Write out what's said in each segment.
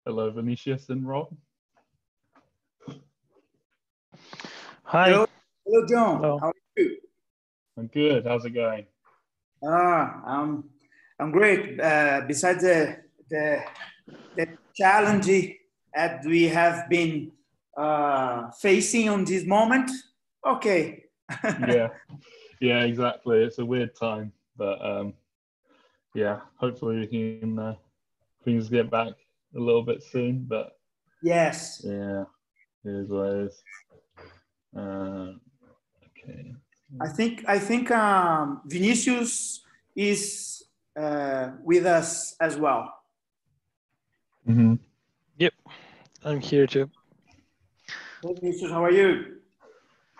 Hello, Vinicius and Rob. Hi. Hello, John. Hello. How are you? I'm good. How's it going? I'm great. Besides the challenge that we have been facing on this moment, okay. yeah, exactly. It's a weird time, but yeah, hopefully we can things get back a little bit soon. But Yes. yeah, it is what it is. Okay. I think Vinicius is with us as well. Mm-hmm. Yep, I'm here too. Hey, Vinicius, how are you?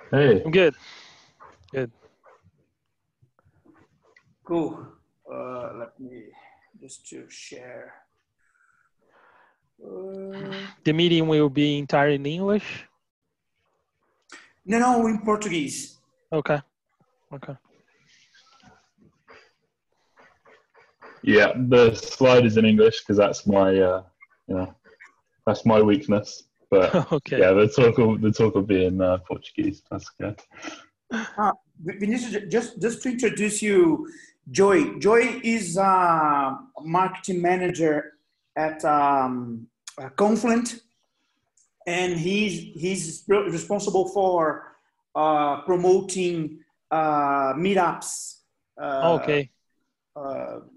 Hey. I'm good. Good. Cool. Let me just to share. The meeting will be entirely in English? No, in Portuguese. Okay. Yeah, the slide is in English because that's my that's my weakness. But Okay. yeah, the talk will be in Portuguese. That's good. Vinicius, just to introduce you, Joy. Joy is a marketing manager at Confluent, and he's responsible for promoting meetups. Okay.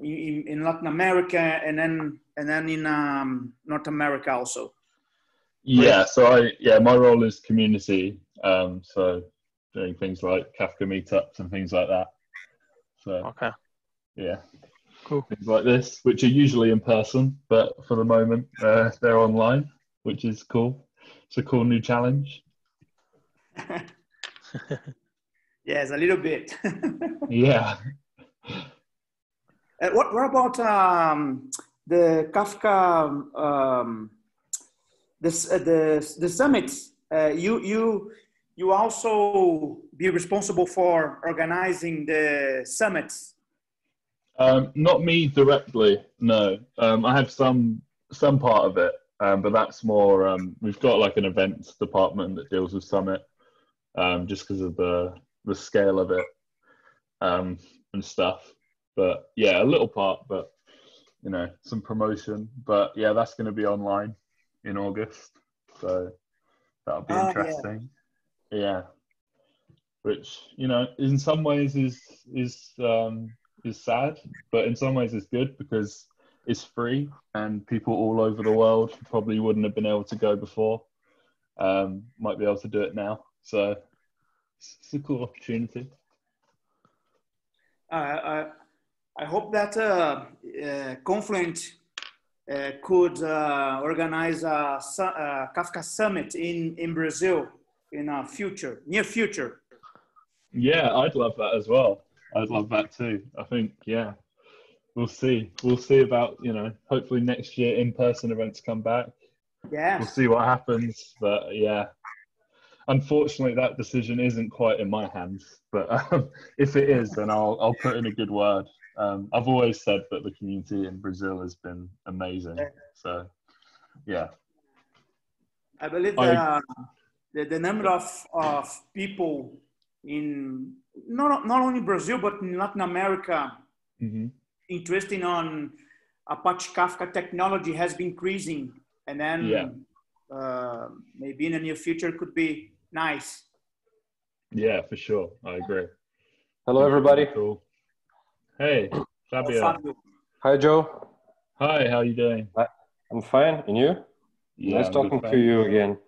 In Latin America and then in North America also. Yeah, so my role is community. So doing things like Kafka meetups and things like that. So Okay. yeah, Cool. things like this, which are usually in person, but for the moment they're online, which is cool. It's a cool new challenge. Yes, a little bit. Yeah. What about the Kafka the summits? You also be responsible for organizing the summits. Not me directly, no. I have some part of it, but that's more. We've got like an events department that deals with Summit, just because of the scale of it and stuff. But yeah, a little part, but some promotion. But yeah, that's going to be online in August, so that'll be interesting. Yeah, which in some ways is sad, but in some ways it's good because it's free and people all over the world who probably wouldn't have been able to go before might be able to do it now. So it's a cool opportunity. I hope that Confluent could organize a Kafka Summit in Brazil in a near future. Yeah, I'd love that as well. I'd love that too. I think, yeah, we'll see. We'll see about, hopefully next year in-person events come back. Yeah. We'll see what happens. But yeah, unfortunately, that decision isn't quite in my hands. But if it is, then I'll put in a good word. I've always said that the community in Brazil has been amazing. So, yeah. I believe that the number of people in not only Brazil but in Latin America interested on Apache Kafka technology has been increasing, and then maybe in the near future could be nice. Yeah, for sure. I agree. Hello, everybody. Cool. Hey, Fabio. Fabio. Hi, Joe. Hi, how are you doing? I'm fine. And you? Yeah, nice talking to you again.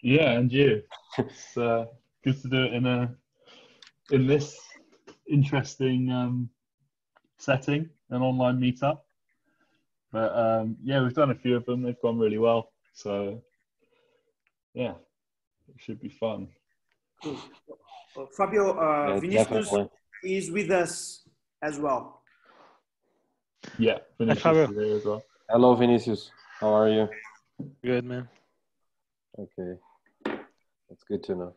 Yeah, and you. It's good to do it in this interesting setting, an online meetup. But yeah, we've done a few of them. They've gone really well. So yeah, it should be fun. Fabio, Vinicius definitely is with us as well. Yeah, Vinicius is here as well. Hello, Vinicius. How are you? Good, man. Okay, that's good to know.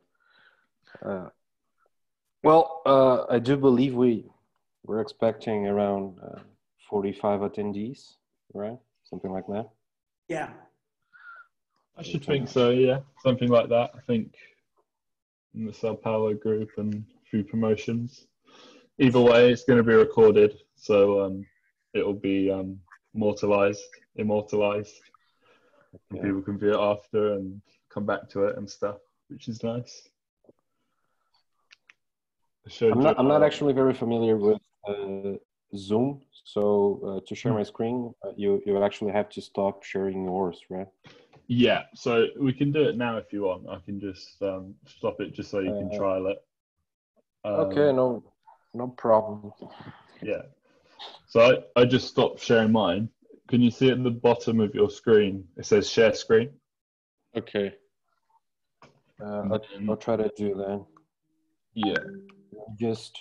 Well, I do believe we're expecting around 45 attendees, right? Something like that. Yeah. I should think so. Yeah, something like that. I think in the Sao Paulo group and through promotions. Either way, it's going to be recorded, so it'll be immortalized, and people can view it after and come back to it and stuff, which is nice. I'm not actually very familiar with Zoom, so to share my screen, you actually have to stop sharing yours, right? Yeah, so we can do it now if you want. I can just stop it just so you can trial it. Okay, no problem. Yeah. So I just stopped sharing mine. Can you see at the bottom of your screen? It says share screen. Okay. I'll try to do that. Yeah. Just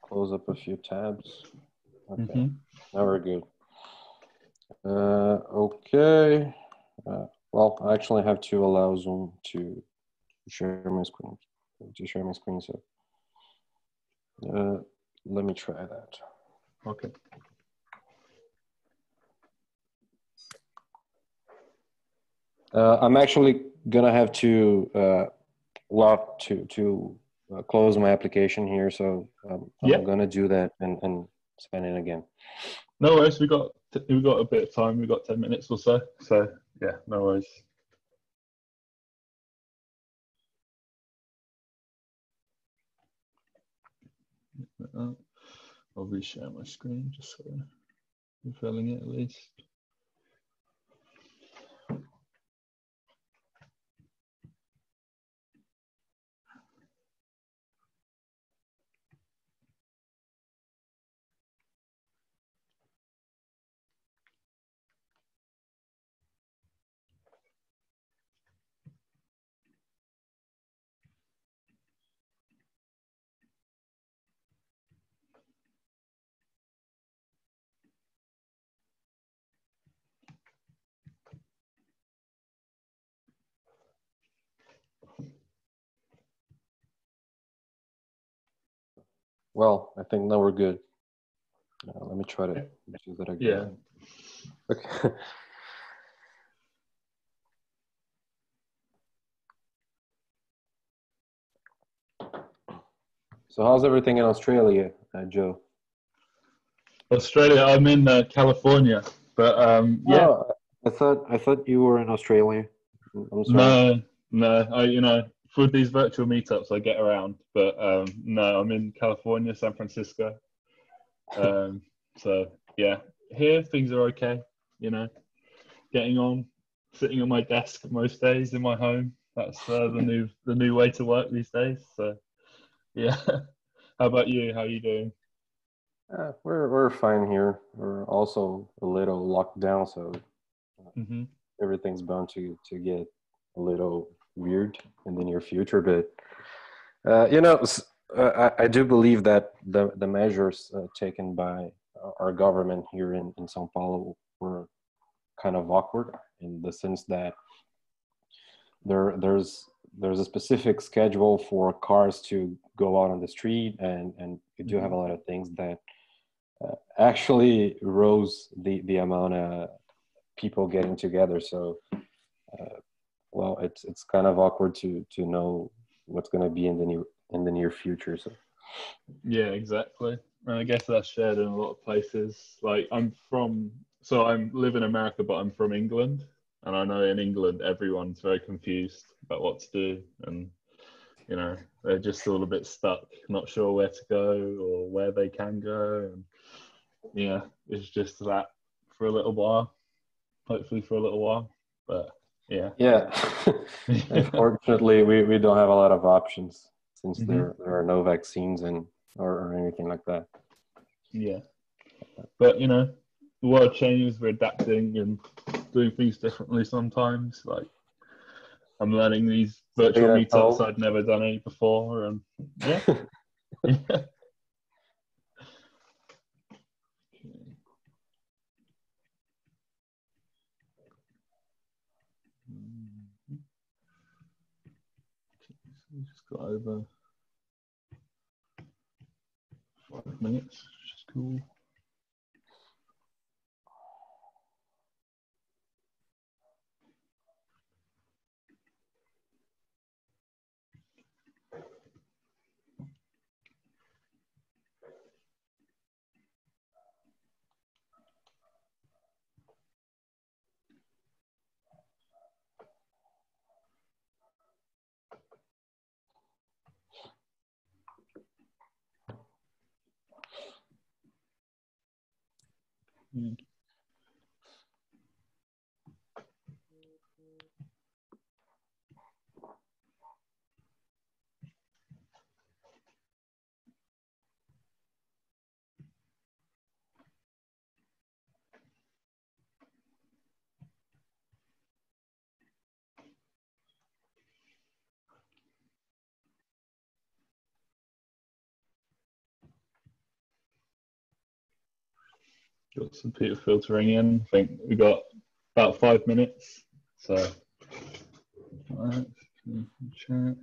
close up a few tabs. Okay. Now we're good. Okay. Well, I actually have to allow Zoom to share my screen. So let me try that. Okay. I'm actually gonna have to close my application here, so I'm gonna do that and sign in again. No worries. We got a bit of time. We got 10 minutes or so. So yeah, no worries. I'll reshare my screen just so you're filling it at least. Well, I think now we're good. Let me try to do that again. Yeah. Okay. So how's everything in Australia, Joe? Australia. I'm in California, but yeah. Oh, I thought you were in Australia. I'm sorry. No. For these virtual meetups, I get around, but no, I'm in California, San Francisco. So yeah, here things are okay. Getting on, sitting at my desk most days in my home. That's the new way to work these days. So yeah. How about you? How are you doing? We're fine here. We're also a little locked down, so everything's bound to get a little weird in the near future. But I do believe that the measures taken by our government here in São Paulo were kind of awkward in the sense that there's a specific schedule for cars to go out on the street, and you do have a lot of things that actually rose the amount of people getting together. So well, it's kind of awkward to know what's going to be in the near future. So yeah, exactly. And I guess that's shared in a lot of places. Like I live in America, but I'm from England, and I know in England everyone's very confused about what to do, and they're just all a bit stuck, not sure where to go or where they can go, and yeah, it's just that for a little while, hopefully for a little while, but yeah. Unfortunately, we don't have a lot of options since there are no vaccines or anything like that. Yeah, but the world changes. We're adapting and doing things differently sometimes. Like I'm learning these virtual meetups. I'd never done any before, and yeah. We just got over 5 minutes, which is cool. Mm. Got some people filtering in. I think we got about 5 minutes. So, right, chat.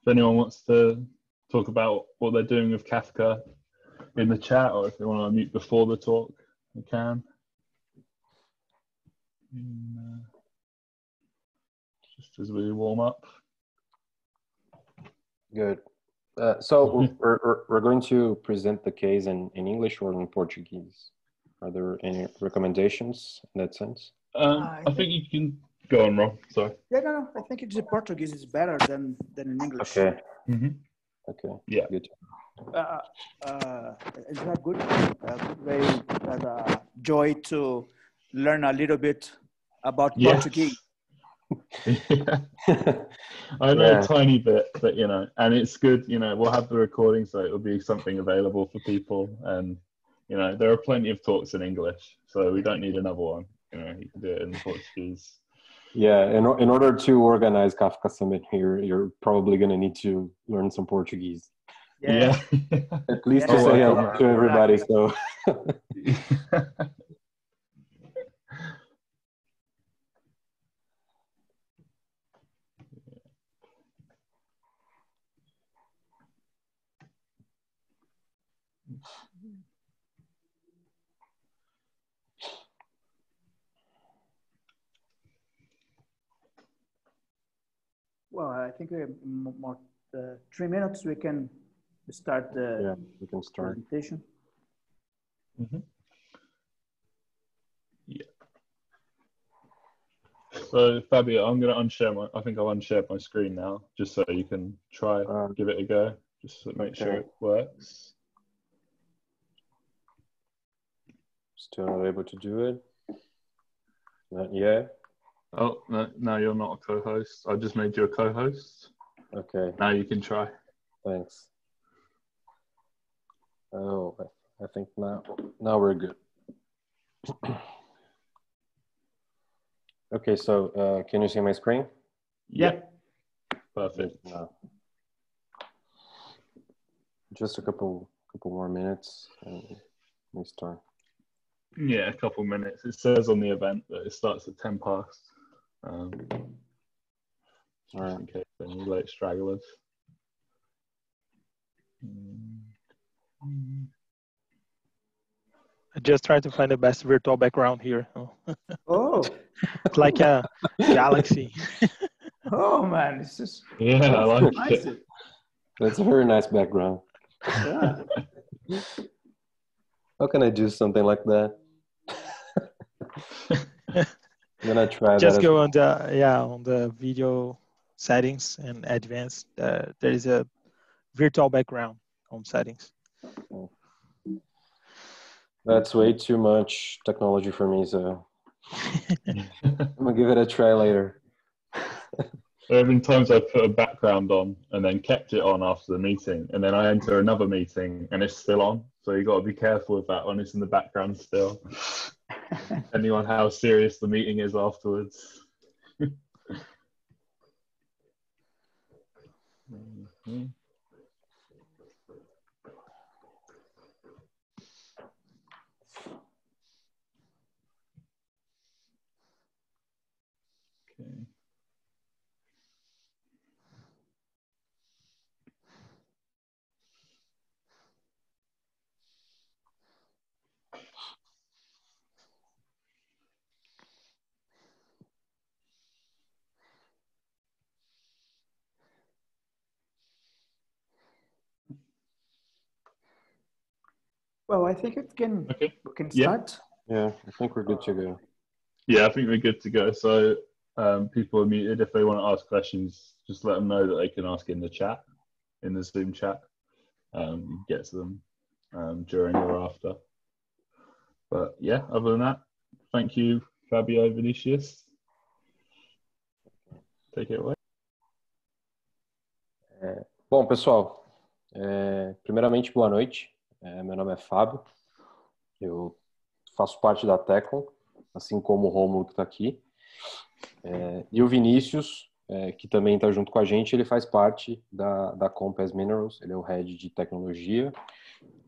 If anyone wants to talk about what they're doing with Kafka in the chat, or if they want to unmute before the talk, they can. Just as we warm up. Good. So we're going to present the case in English or in Portuguese. Are there any recommendations in that sense? I think you can go on, Rob. Sorry. Yeah, no. I think it's Portuguese is better than in English. Okay. Mm-hmm. Okay. Yeah. Good. It's a good way, Joy, to learn a little bit about Portuguese. Yeah. I know a tiny bit, but and it's good. We'll have the recording, so it'll be something available for people. And there are plenty of talks in English, so we don't need another one. You can do it in Portuguese. Yeah, in order to organize Kafka Summit here, you're probably going to need to learn some Portuguese. Yeah. At least to say hello to everybody. So. Well, I think we have more 3 minutes. We can start the we can start. presentation. Mm-hmm. Yeah. So Fabio, I'm going to unshare I think I've unshared my screen now, just so you can try give it a go, just to make sure it works. Still not able to do it? Not yet? Oh, no, you're not a co-host. I just made you a co-host. Okay. Now you can try. Thanks. Oh, I think now we're good. Okay, so can you see my screen? Yeah. Perfect. Just a couple more minutes and we start. Yeah, a couple minutes. It says on the event that it starts at 10 past. All right. In case any late stragglers. I just tried to find the best virtual background here. Oh. It's like a galaxy. Oh man, it's just I like nice. it. That's a very nice background. Yeah. How can I do something like that? I'm gonna try Just that. Go on the video settings and advanced. There is a virtual background on settings. That's way too much technology for me, so I'm gonna give it a try later. There have been times I've put a background on and then kept it on after the meeting, and then I enter another meeting and it's still on. So you've got to be careful with that when it's in the background still. Depending on how serious the meeting is afterwards. Mm-hmm. Okay. Well, I think we can start. Yeah, I think we're good to go. Yeah, I think we're good to go. So people are muted. If they want to ask questions, just let them know that they can ask in the chat, in the Zoom chat. Get to them during or after. But yeah, other than that, thank you, Fabio, Vinicius. Take it away. Bom, pessoal, primeiramente, boa noite. Meu nome é Fábio, eu faço parte da Tecon, assim como o Rômulo que está aqui. E o Vinícius, que também está junto com a gente, ele faz parte da Compass Minerals, ele é o head de tecnologia,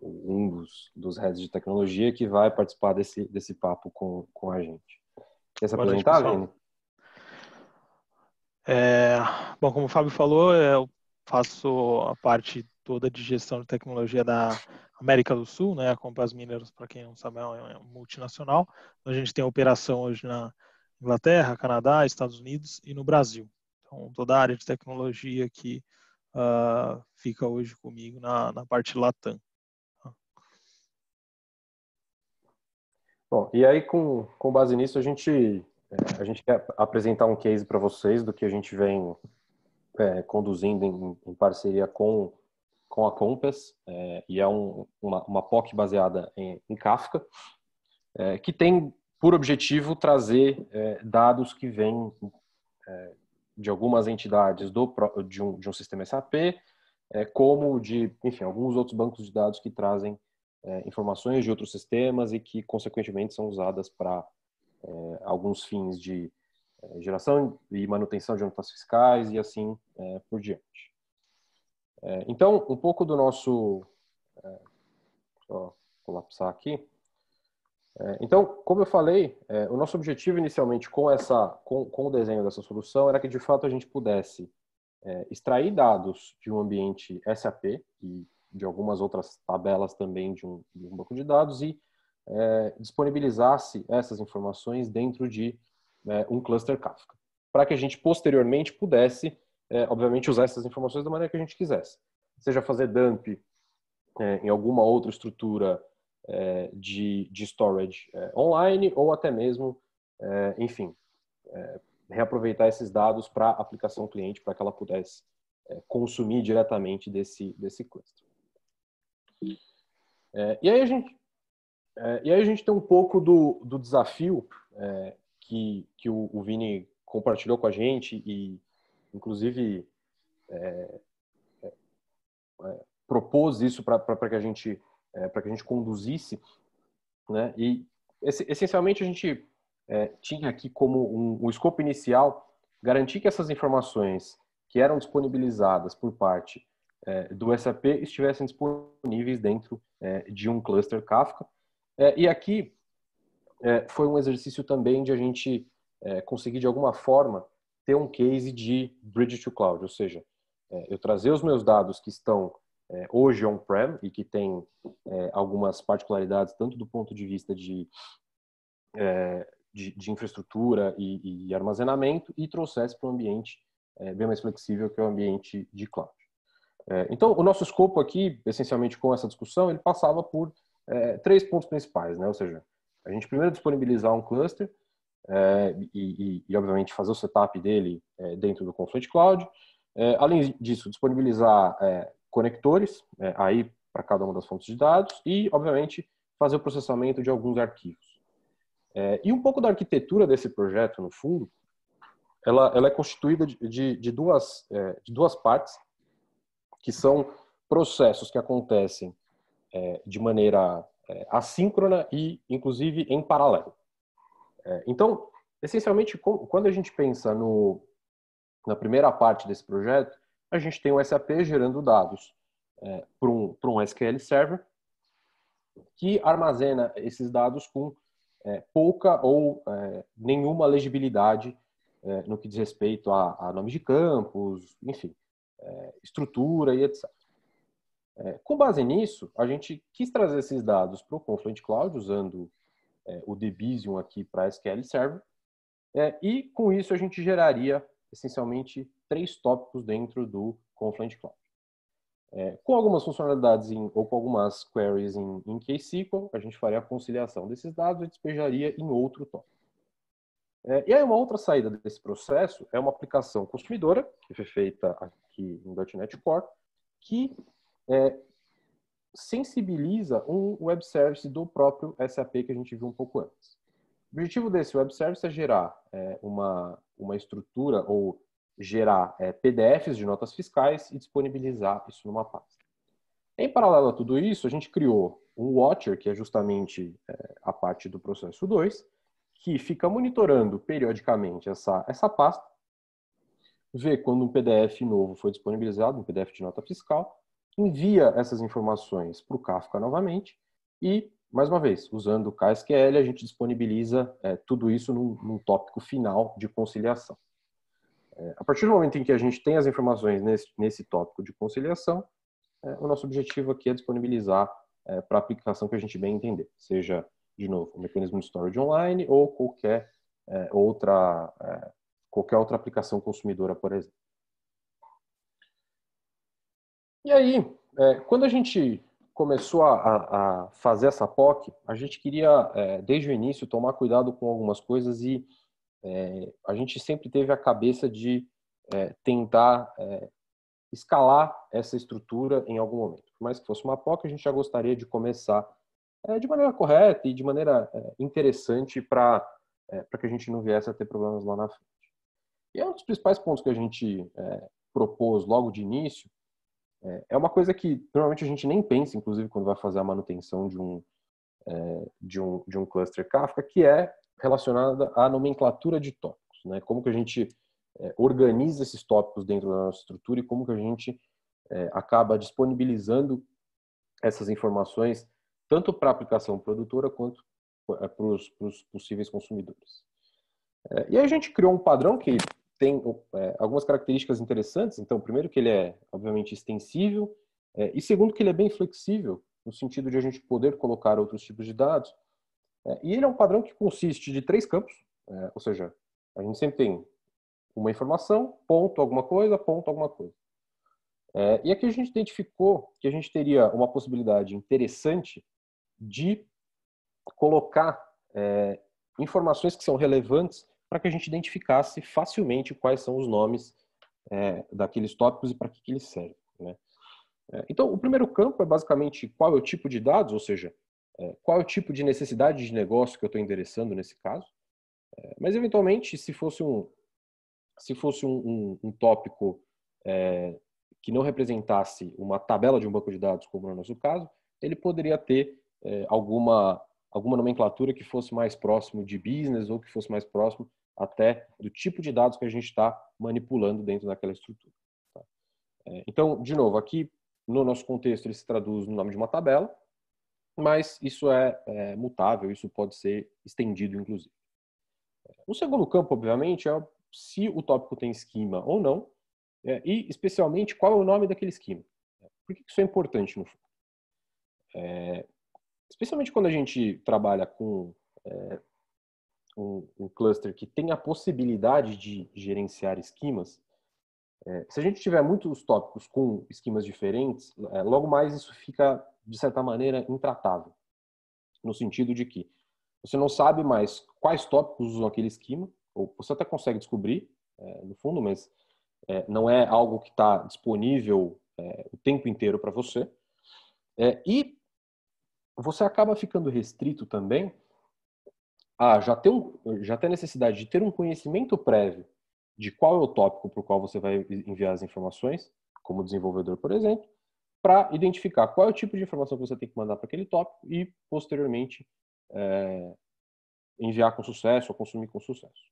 um dos heads de tecnologia que vai participar desse papo com a gente. Quer se apresentar, Vini? Bom, como o Fábio falou, eu faço a parte toda de gestão de tecnologia da América do Sul, né? A Compass Minerals, para quem não sabe, é uma multinacional. A gente tem operação hoje na Inglaterra, Canadá, Estados Unidos e no Brasil. Então, toda a área de tecnologia aqui fica hoje comigo na parte Latam. Bom, e aí com base nisso a gente quer apresentar um case para vocês do que a gente vem conduzindo em parceria com a Compass, e é uma POC baseada em Kafka, que tem por objetivo trazer dados que vêm de algumas entidades de um sistema SAP, como de, enfim, alguns outros bancos de dados que trazem informações de outros sistemas e que, consequentemente, são usadas para alguns fins de geração e manutenção de notas fiscais e assim por diante. Então, um pouco do nosso... Só colapsar aqui. Então, como eu falei, o nosso objetivo inicialmente com o desenho dessa solução era que, de fato, a gente pudesse extrair dados de um ambiente SAP e de algumas outras tabelas também de um banco de dados e disponibilizasse essas informações dentro de um cluster Kafka, para que a gente posteriormente pudesse, obviamente, usar essas informações da maneira que a gente quisesse, seja fazer dump em alguma outra estrutura de storage online ou até mesmo, enfim, reaproveitar esses dados para a aplicação cliente para que ela pudesse consumir diretamente desse cluster. E aí a gente tem um pouco do desafio que o Vini compartilhou com a gente e, inclusive, propôs isso para que a gente conduzisse, né? E essencialmente a gente tinha aqui como um escopo inicial garantir que essas informações que eram disponibilizadas por parte do SAP estivessem disponíveis dentro de um cluster Kafka. E aqui foi um exercício também de a gente conseguir de alguma forma ter um case de bridge to cloud, ou seja, eu trazer os meus dados que estão hoje on-prem e que tem algumas particularidades tanto do ponto de vista de infraestrutura e armazenamento e trouxesse para um ambiente bem mais flexível que é o ambiente de cloud. Então, o nosso escopo aqui, essencialmente com essa discussão, ele passava por 3 pontos principais, né? Ou seja, a gente primeiro disponibilizar um cluster e obviamente fazer o setup dele dentro do Confluent Cloud. Além disso, disponibilizar conectores aí para cada uma das fontes de dados e, obviamente, fazer o processamento de alguns arquivos. E um pouco da arquitetura desse projeto, no fundo, ela é constituída de duas partes, que são processos que acontecem de maneira assíncrona e, inclusive, em paralelo. Então, essencialmente, quando a gente pensa na primeira parte desse projeto, a gente tem o SAP gerando dados para um SQL Server que armazena esses dados com pouca ou nenhuma legibilidade no que diz respeito a nomes de campos, enfim, estrutura e etc. Com base nisso, a gente quis trazer esses dados para o Confluent Cloud, usando o Debezium aqui para SQL Server, e com isso a gente geraria, essencialmente, 3 tópicos dentro do Confluent Cloud. Com algumas funcionalidades ou com algumas queries em KSQL, a gente faria a conciliação desses dados e despejaria em outro tópico. E aí uma outra saída desse processo é uma aplicação consumidora, que foi feita aqui em .NET Core, que sensibiliza um web service do próprio SAP que a gente viu um pouco antes. O objetivo desse web service é gerar uma estrutura ou gerar PDFs de notas fiscais e disponibilizar isso numa pasta. Em paralelo a tudo isso, a gente criou um Watcher, que é justamente a parte do processo 2, que fica monitorando periodicamente essa pasta, vê quando um PDF novo foi disponibilizado, um PDF de nota fiscal, envia essas informações para o Kafka novamente e, mais uma vez, usando o KSQL, a gente disponibiliza tudo isso num tópico final de conciliação. A partir do momento em que a gente tem as informações nesse tópico de conciliação, o nosso objetivo aqui é disponibilizar para a aplicação que a gente bem entender, seja, de novo, um mecanismo de storage online ou qualquer outra aplicação consumidora, por exemplo. E aí, quando a gente começou a fazer essa POC, a gente queria, desde o início, tomar cuidado com algumas coisas e a gente sempre teve a cabeça de tentar escalar essa estrutura em algum momento. Por mais que fosse uma POC, a gente já gostaria de começar de maneira correta e de maneira interessante para que a gente não viesse a ter problemas lá na frente. E um dos principais pontos que a gente propôs logo de início é uma coisa que normalmente a gente nem pensa, inclusive, quando vai fazer a manutenção de um cluster Kafka, que é relacionada à nomenclatura de tópicos, né? Como que a gente organiza esses tópicos dentro da nossa estrutura e como que a gente acaba disponibilizando essas informações tanto para a aplicação produtora quanto para os possíveis consumidores. E aí a gente criou um padrão que tem algumas características interessantes. Então, primeiro que ele é, obviamente, extensível, e segundo que ele é bem flexível, no sentido de a gente poder colocar outros tipos de dados. E ele é um padrão que consiste de 3 campos, ou seja, a gente sempre tem uma informação, ponto alguma coisa, ponto alguma coisa. E aqui a gente identificou que a gente teria uma possibilidade interessante de colocar informações que são relevantes para que a gente identificasse facilmente quais são os nomes daqueles tópicos e para que eles servem, né? Então, o primeiro campo é basicamente qual é o tipo de dados, ou seja, qual é o tipo de necessidade de negócio que eu estou endereçando nesse caso. Mas, eventualmente, se fosse um tópico que não representasse uma tabela de um banco de dados, como no nosso caso, ele poderia ter alguma nomenclatura que fosse mais próximo de business ou que fosse mais próximo até do tipo de dados que a gente está manipulando dentro daquela estrutura. Tá? Então, de novo, aqui no nosso contexto ele se traduz no nome de uma tabela, mas isso é mutável, isso pode ser estendido, inclusive. O segundo campo, obviamente, é se o tópico tem esquema ou não, e especialmente qual é o nome daquele esquema. Por que isso é importante no fundo? Especialmente quando a gente trabalha com um cluster que tem a possibilidade de gerenciar esquemas, se a gente tiver muitos tópicos com esquemas diferentes, logo mais isso fica, de certa maneira, intratável. No sentido de que você não sabe mais quais tópicos usam aquele esquema, ou você até consegue descobrir, no fundo, mas não é algo que está disponível o tempo inteiro para você. E você acaba ficando restrito também a já ter necessidade de ter um conhecimento prévio de qual é o tópico para o qual você vai enviar as informações, como desenvolvedor, por exemplo, para identificar qual é o tipo de informação que você tem que mandar para aquele tópico e, posteriormente, enviar com sucesso ou consumir com sucesso.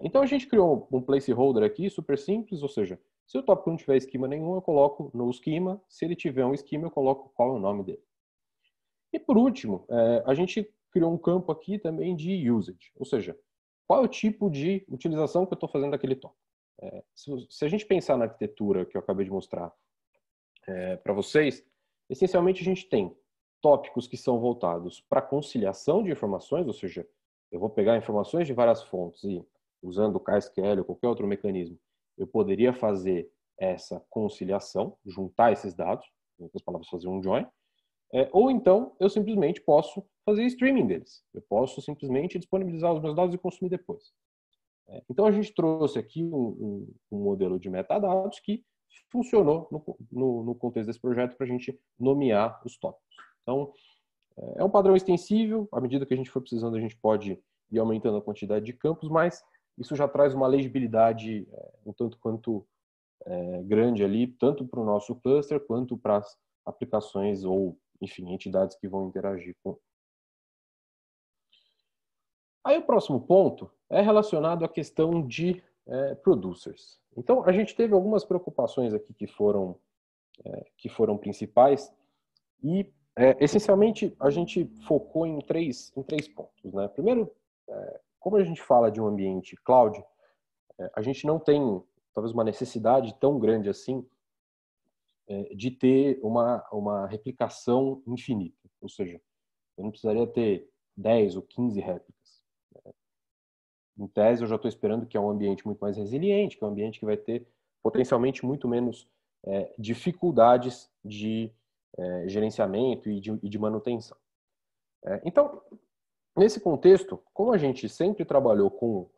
Então, a gente criou um placeholder aqui, super simples, ou seja, se o tópico não tiver esquema nenhum, eu coloco no esquema. Se ele tiver um esquema, eu coloco qual é o nome dele. E, por último, a gente criou um campo aqui também de usage, ou seja, qual é o tipo de utilização que eu estou fazendo daquele tópico. Se a gente pensar na arquitetura que eu acabei de mostrar para vocês, essencialmente a gente tem tópicos que são voltados para conciliação de informações, ou seja, eu vou pegar informações de várias fontes e, usando o KSQL ou qualquer outro mecanismo, eu poderia fazer essa conciliação, juntar esses dados, em outras palavras, fazer um join, ou então eu simplesmente posso fazer streaming deles. Eu posso simplesmente disponibilizar os meus dados e consumir depois. Então a gente trouxe aqui um modelo de metadados que funcionou no contexto desse projeto para a gente nomear os tópicos. Então, é um padrão extensível, à medida que a gente for precisando, a gente pode ir aumentando a quantidade de campos, mas isso já traz uma legibilidade um tanto quanto grande ali, tanto para o nosso cluster, quanto para as aplicações ou, enfim, entidades que vão interagir com. Aí o próximo ponto é relacionado à questão de producers. Então, a gente teve algumas preocupações aqui que foram principais e, essencialmente, a gente focou em três pontos, né? Primeiro, como a gente fala de um ambiente cloud, a gente não tem, talvez, uma necessidade tão grande assim de ter uma replicação infinita. Ou seja, eu não precisaria ter 10 ou 15 réplicas. Em tese, eu já estou esperando que é um ambiente muito mais resiliente, que é um ambiente que vai ter potencialmente muito menos dificuldades de gerenciamento e de manutenção. Então, nesse contexto, como a gente sempre trabalhou com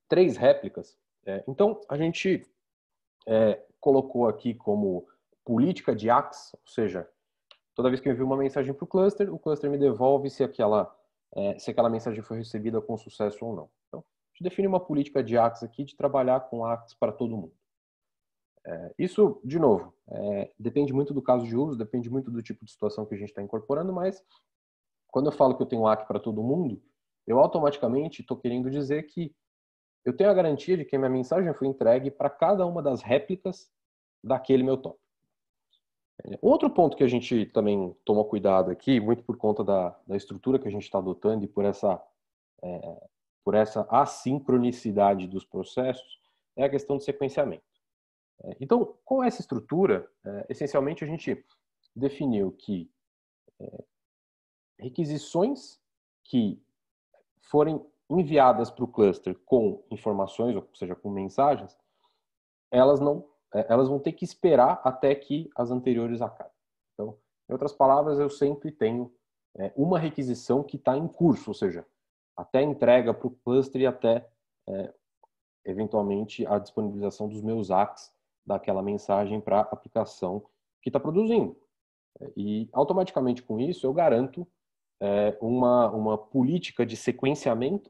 3 réplicas, então a gente colocou aqui como política de ACS, ou seja, toda vez que eu envio uma mensagem para o cluster me devolve se aquela mensagem foi recebida com sucesso ou não. Então, a gente define uma política de ACS aqui de trabalhar com ACS para todo mundo. Isso, de novo, depende muito do caso de uso, depende muito do tipo de situação que a gente está incorporando, mas quando eu falo que eu tenho ACS para todo mundo, eu automaticamente estou querendo dizer que eu tenho a garantia de que a minha mensagem foi entregue para cada uma das réplicas daquele meu tópico. Outro ponto que a gente também toma cuidado aqui, muito por conta da estrutura que a gente está adotando e por essa assincronicidade dos processos, é a questão do sequenciamento. Então, com essa estrutura, essencialmente a gente definiu que requisições que forem enviadas para o cluster com informações, ou seja, com mensagens, elas vão ter que esperar até que as anteriores acabem. Então, em outras palavras, eu sempre tenho uma requisição que está em curso, ou seja, até a entrega para o cluster e até, eventualmente, a disponibilização dos meus ACKs daquela mensagem para a aplicação que está produzindo. E, automaticamente, com isso, eu garanto uma política de sequenciamento,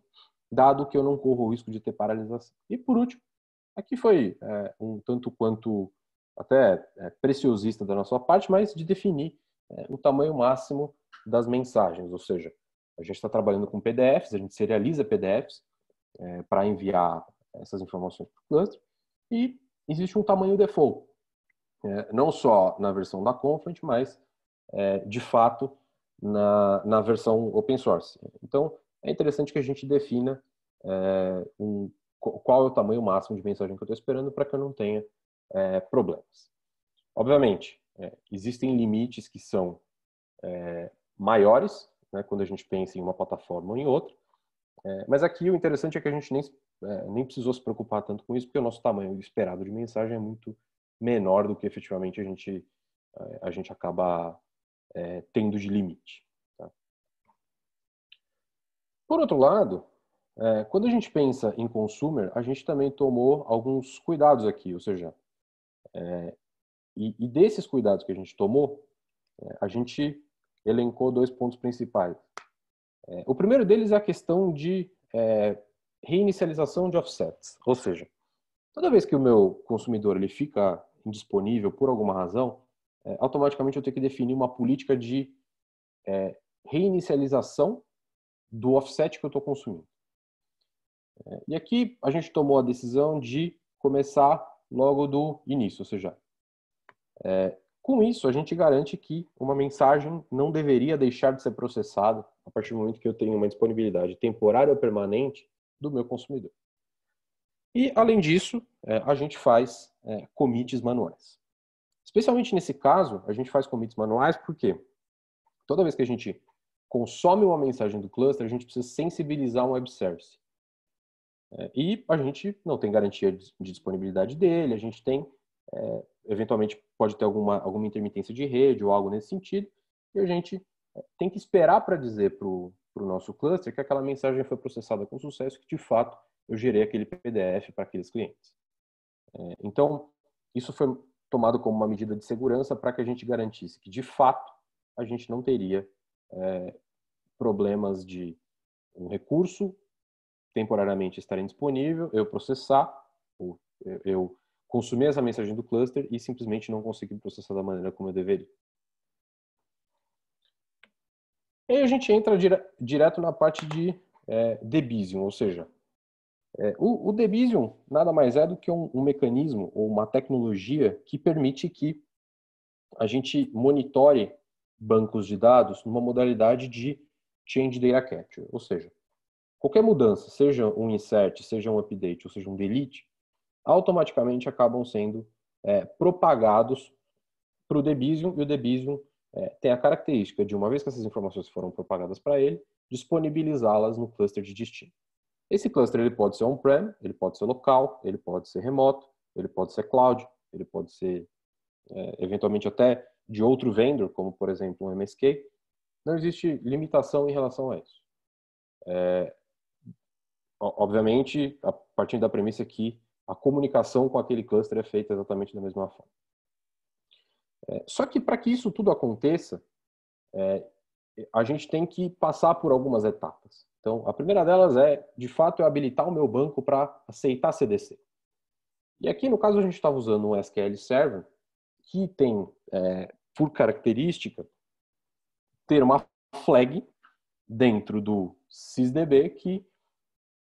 dado que eu não corro o risco de ter paralisação. E, por último, aqui foi um tanto quanto até preciosista da nossa parte, mas de definir o tamanho máximo das mensagens, ou seja, a gente está trabalhando com PDFs, a gente serializa PDFs para enviar essas informações para o cluster, e existe um tamanho default, não só na versão da Confluent, mas de fato na versão open source. Então, é interessante que a gente defina qual é o tamanho máximo de mensagem que eu estou esperando para que eu não tenha problemas. Obviamente, existem limites que são maiores, né, quando a gente pensa em uma plataforma ou em outra, mas aqui o interessante é que a gente nem precisou se preocupar tanto com isso, porque o nosso tamanho esperado de mensagem é muito menor do que efetivamente a gente acaba tendo de limite. Tá? Por outro lado, quando a gente pensa em consumer, a gente também tomou alguns cuidados aqui, ou seja, e desses cuidados que a gente tomou, a gente elencou 2 pontos principais. O primeiro deles é a questão de reinicialização de offsets, ou seja, toda vez que o meu consumidor ele fica indisponível por alguma razão, automaticamente eu tenho que definir uma política de reinicialização do offset que eu estou consumindo. E aqui a gente tomou a decisão de começar logo do início, ou seja, com isso a gente garante que uma mensagem não deveria deixar de ser processada a partir do momento que eu tenho uma disponibilidade temporária ou permanente do meu consumidor. E, além disso, a gente faz commits manuais. Especialmente nesse caso, a gente faz commits manuais porque toda vez que a gente consome uma mensagem do cluster, a gente precisa sensibilizar um web service. E a gente não tem garantia de disponibilidade dele, a gente tem, eventualmente, pode ter alguma intermitência de rede ou algo nesse sentido, e a gente tem que esperar para dizer para o nosso cluster que aquela mensagem foi processada com sucesso, que de fato eu gerei aquele PDF para aqueles clientes. Então, isso foi tomado como uma medida de segurança para que a gente garantisse que, de fato, a gente não teria problemas de um recurso temporariamente estar indisponível, eu processar, ou eu consumir essa mensagem do cluster e simplesmente não conseguir processar da maneira como eu deveria. E aí a gente entra direto na parte de Debizium, ou seja, o Debizium nada mais é do que um mecanismo ou uma tecnologia que permite que a gente monitore bancos de dados numa modalidade de Change Data Capture, ou seja, qualquer mudança, seja um insert, seja um update ou seja um delete, automaticamente acabam sendo propagados para o Debizium, e o Debizium tem a característica de, uma vez que essas informações foram propagadas para ele, disponibilizá-las no cluster de destino. Esse cluster ele pode ser on-prem, ele pode ser local, ele pode ser remoto, ele pode ser cloud, ele pode ser eventualmente até de outro vendor, como por exemplo um MSK. Não existe limitação em relação a isso. Obviamente, a partir da premissa que a comunicação com aquele cluster é feita exatamente da mesma forma. Só que para que isso tudo aconteça, a gente tem que passar por algumas etapas. Então, a primeira delas de fato, habilitar o meu banco para aceitar CDC. E aqui, no caso, a gente estava usando um SQL Server que tem, por característica, ter uma flag dentro do sysdb que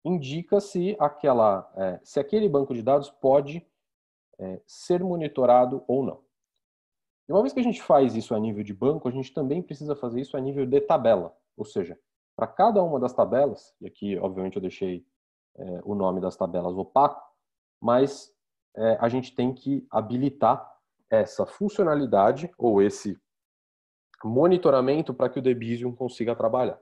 indica se aquele banco de dados pode ser monitorado ou não. E uma vez que a gente faz isso a nível de banco, a gente também precisa fazer isso a nível de tabela. Ou seja, para cada uma das tabelas, e aqui obviamente eu deixei o nome das tabelas opaco, mas a gente tem que habilitar essa funcionalidade ou esse monitoramento para que o Debizium consiga trabalhar.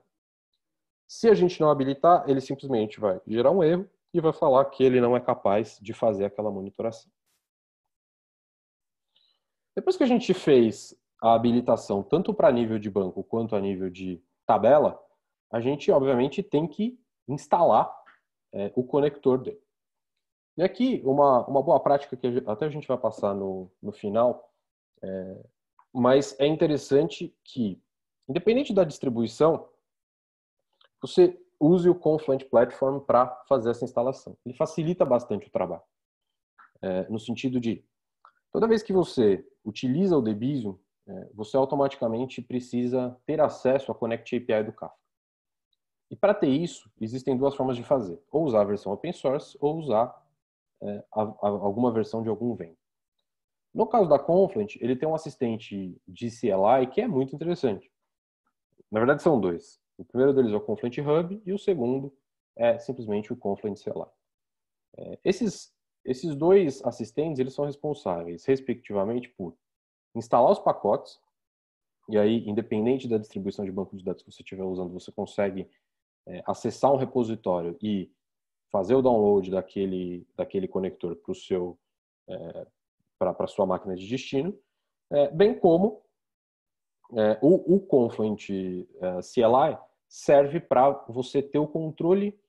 Se a gente não habilitar, ele simplesmente vai gerar um erro e vai falar que ele não é capaz de fazer aquela monitoração. Depois que a gente fez a habilitação tanto para nível de banco quanto a nível de tabela, a gente obviamente tem que instalar o conector dele. E aqui uma boa prática que até a gente vai passar no final, mas é interessante que, independente da distribuição, você use o Confluent Platform para fazer essa instalação. Ele facilita bastante o trabalho. No sentido de, toda vez que você utiliza o Debizium, você automaticamente precisa ter acesso à Connect API do Kafka. E para ter isso, existem duas formas de fazer. Ou usar a versão open source, ou usar alguma versão de algum vendor. No caso da Confluent, ele tem um assistente de CLI que é muito interessante. Na verdade, são dois. O primeiro deles é o Confluent Hub e o segundo é simplesmente o Confluent CLI. Esses dois assistentes, eles são responsáveis, respectivamente, por instalar os pacotes, e aí, independente da distribuição de banco de dados que você estiver usando, você consegue acessar um repositório e fazer o download daquele conector para a sua máquina de destino, bem como o Confluent CLI serve para você ter o controle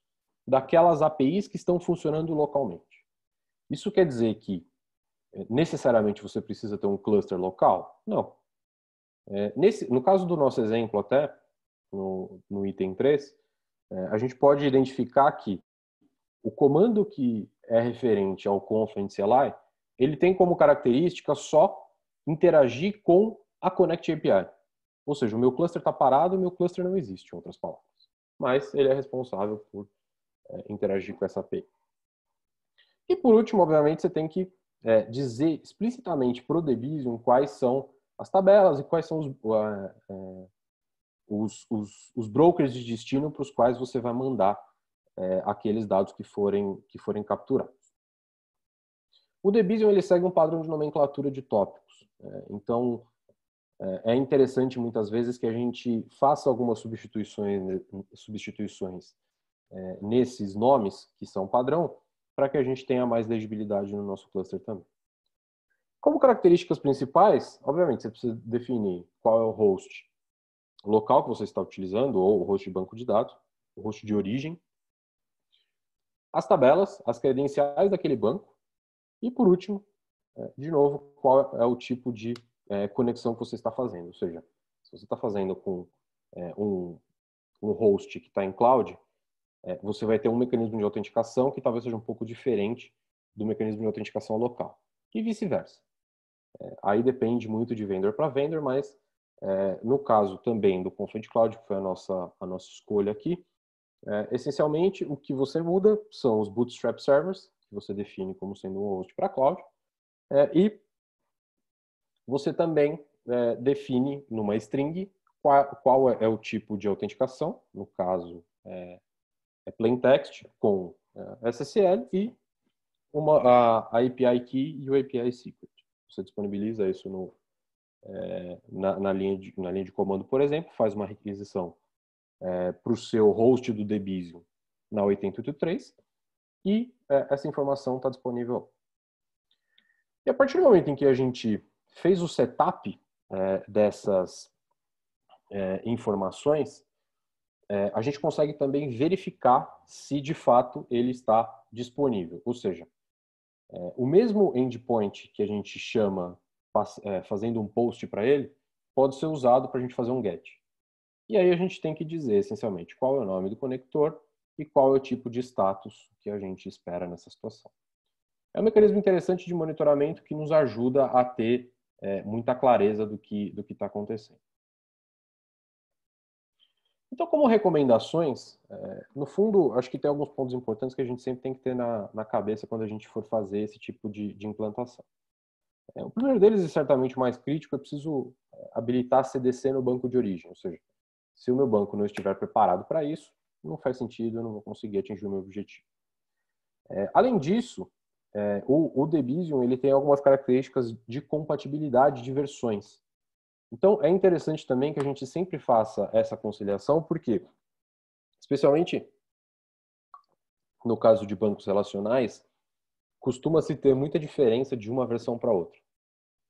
daquelas APIs que estão funcionando localmente. Isso quer dizer que necessariamente você precisa ter um cluster local? Não. No caso do nosso exemplo até, no item 3, a gente pode identificar que o comando que é referente ao Confluent CLI, ele tem como característica só interagir com a Connect API. Ou seja, o meu cluster está parado, o meu cluster não existe, em outras palavras. Mas ele é responsável por interagir com essa API. E por último, obviamente, você tem que dizer explicitamente para o Debizium quais são as tabelas e quais são os brokers de destino para os quais você vai mandar aqueles dados que forem capturados. O Debizium ele segue um padrão de nomenclatura de tópicos. Então, é interessante muitas vezes que a gente faça algumas substituições nesses nomes que são padrão, para que a gente tenha mais legibilidade no nosso cluster também. Como características principais, obviamente, você precisa definir qual é o host local que você está utilizando, ou o host de banco de dados, o host de origem, as tabelas, as credenciais daquele banco, E por último, de novo, qual é o tipo de conexão que você está fazendo. Ou seja, se você está fazendo com um host que está em cloud, você vai ter um mecanismo de autenticação que talvez seja um pouco diferente do mecanismo de autenticação local. E vice-versa. Aí depende muito de vendor para vendor, mas no caso também do Confluent Cloud, que foi a nossa escolha aqui, essencialmente o que você muda são os Bootstrap Servers, que você define como sendo um host para cloud, e você também define numa string qual é o tipo de autenticação, no caso é plain text com SSL e a API Key e o API Secret. Você disponibiliza isso na linha de comando, por exemplo, faz uma requisição para o seu host do Debizium na 8083 e essa informação está disponível. E a partir do momento em que a gente fez o setup dessas informações, a gente consegue também verificar se de fato ele está disponível. Ou seja, o mesmo endpoint que a gente chama fazendo um post para ele, pode ser usado para a gente fazer um get. E aí a gente tem que dizer, essencialmente, qual é o nome do conector e qual é o tipo de status que a gente espera nessa situação. É um mecanismo interessante de monitoramento que nos ajuda a ter muita clareza do que está acontecendo. Então, como recomendações, no fundo, acho que tem alguns pontos importantes que a gente sempre tem que ter na cabeça quando a gente for fazer esse tipo de implantação. O primeiro deles, e certamente o mais crítico, é preciso habilitar CDC no banco de origem. Ou seja, se o meu banco não estiver preparado para isso, não faz sentido, eu não vou conseguir atingir o meu objetivo. Além disso, o Debizium ele tem algumas características de compatibilidade de versões. Então, é interessante também que a gente sempre faça essa conciliação, porque, especialmente no caso de bancos relacionais, costuma-se ter muita diferença de uma versão para outra.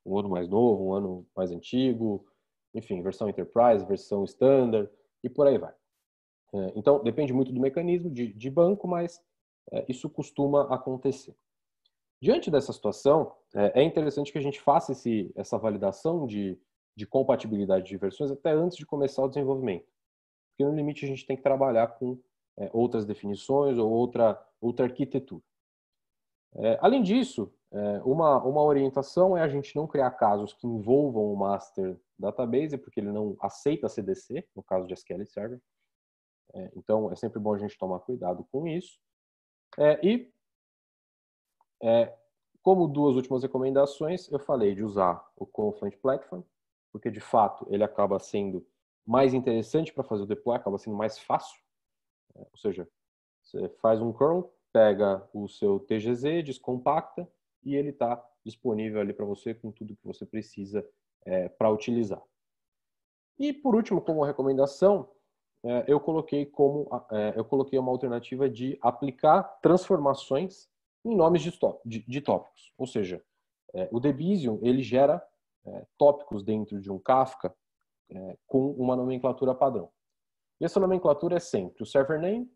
Um ano mais novo, um ano mais antigo, enfim, versão Enterprise, versão Standard, e por aí vai. Então, depende muito do mecanismo de banco, mas isso costuma acontecer. Diante dessa situação, é interessante que a gente faça essa validação de compatibilidade de versões até antes de começar o desenvolvimento. Porque no limite a gente tem que trabalhar com outras definições ou outra arquitetura. Além disso, uma orientação é a gente não criar casos que envolvam o master database, porque ele não aceita CDC, no caso de SQL Server. Então, é sempre bom a gente tomar cuidado com isso. Como duas últimas recomendações, eu falei de usar o Confluent Platform, porque de fato ele acaba sendo mais interessante para fazer o deploy, acaba sendo mais fácil. Ou seja, você faz um curl, pega o seu TGZ, descompacta e ele está disponível ali para você com tudo que você precisa para utilizar. E por último, como recomendação, eu coloquei uma alternativa de aplicar transformações em nomes de tópicos. Ou seja, o Debizium ele gera tópicos dentro de um Kafka com uma nomenclatura padrão. E essa nomenclatura é sempre o server name,